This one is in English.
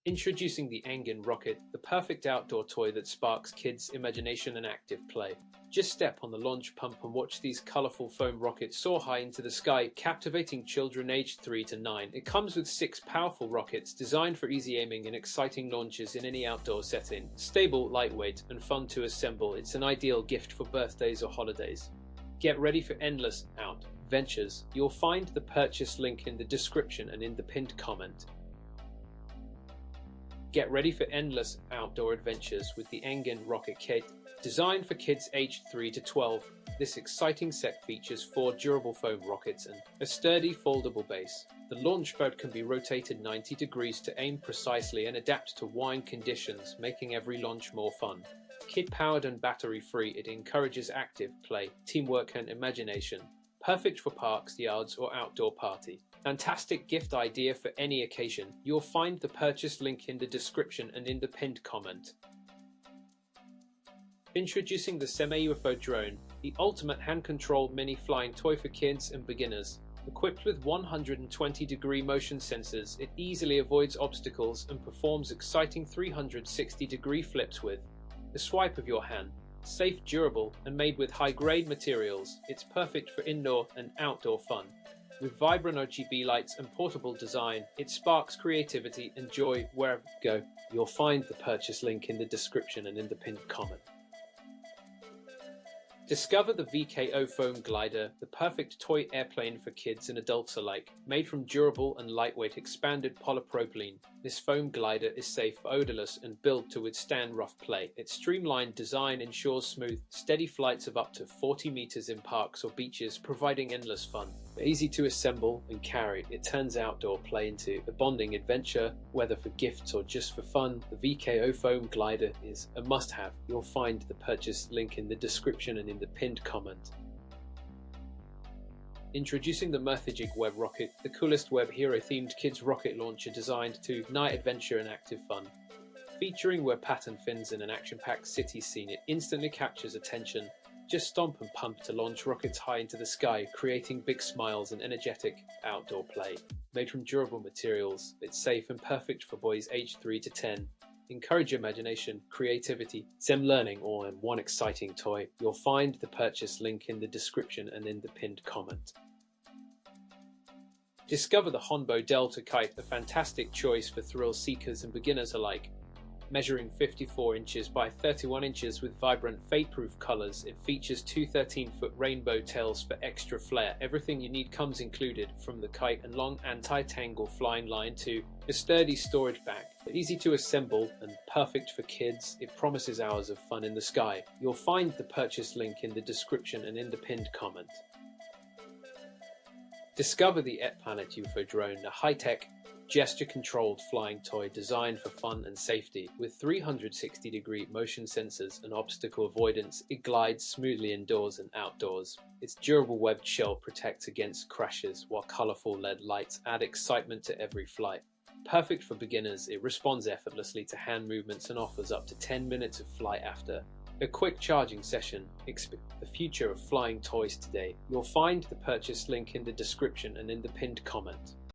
Introducing the Anginne Rocket, the perfect outdoor toy that sparks kids' imagination and active play. Just step on the launch pump and watch these colorful foam rockets soar high into the sky, captivating children aged 3 to 9. It comes with 6 powerful rockets designed for easy aiming and exciting launches in any outdoor setting. Stable, lightweight, and fun to assemble, it's an ideal gift for birthdays or holidays. Get ready for endless adventures. You'll find the purchase link in the description and in the pinned comment. Get ready for endless outdoor adventures with the Anginne Rocket Kit. Designed for kids aged 3 to 12, this exciting set features 4 durable foam rockets and a sturdy foldable base. The launch pad can be rotated 90 degrees to aim precisely and adapt to wind conditions, making every launch more fun. Kit-powered and battery-free, it encourages active play, teamwork and imagination. Perfect for parks, yards or outdoor party. Fantastic gift idea for any occasion. You'll find the purchase link in the description and in the pinned comment. Introducing the Semei UFO Drone, the ultimate hand-controlled mini flying toy for kids and beginners. Equipped with 120-degree motion sensors, it easily avoids obstacles and performs exciting 360-degree flips with the swipe of your hand. Safe, durable, and made with high-grade materials, it's perfect for indoor and outdoor fun. With vibrant RGB lights and portable design, it sparks creativity and joy wherever you go. You'll find the purchase link in the description and in the pinned comment. Discover the VCO Foam Glider, the perfect toy airplane for kids and adults alike. Made from durable and lightweight expanded polypropylene, this foam glider is safe, odorless, and built to withstand rough play. Its streamlined design ensures smooth, steady flights of up to 40 meters in parks or beaches, providing endless fun. Easy to assemble and carry, it turns outdoor play into a bonding adventure. Whether for gifts or just for fun, the VCO Foam Glider is a must-have. You'll find the purchase link in the description and in the pinned comment. Introducing the Mirthigig Web Rocket, the coolest web hero-themed kids rocket launcher designed to ignite adventure and active fun. Featuring web pattern fins and an action-packed city scene, it instantly captures attention. Just stomp and pump to launch rockets high into the sky, creating big smiles and energetic outdoor play. Made from durable materials, it's safe and perfect for boys aged 3 to 10. Encourage imagination, creativity, STEM learning all in one exciting toy. You'll find the purchase link in the description and in the pinned comment. Discover the HONBO Delta Kite, a fantastic choice for thrill seekers and beginners alike. Measuring 54 inches by 31 inches with vibrant fade-proof colors, it features 2 13-foot rainbow tails for extra flair. Everything you need comes included, from the kite and long anti-tangle flying line to a sturdy storage bag. Easy to assemble and perfect for kids, it promises hours of fun in the sky. You'll find the purchase link in the description and in the pinned comment. Discover the ETPlanet UFO Drone, a high-tech, gesture-controlled flying toy designed for fun and safety. With 360-degree motion sensors and obstacle avoidance, it glides smoothly indoors and outdoors. Its durable webbed shell protects against crashes, while colorful LED lights add excitement to every flight. Perfect for beginners, it responds effortlessly to hand movements and offers up to 10 minutes of flight after a quick charging session. Expect the future of flying toys today. You'll find the purchase link in the description and in the pinned comment.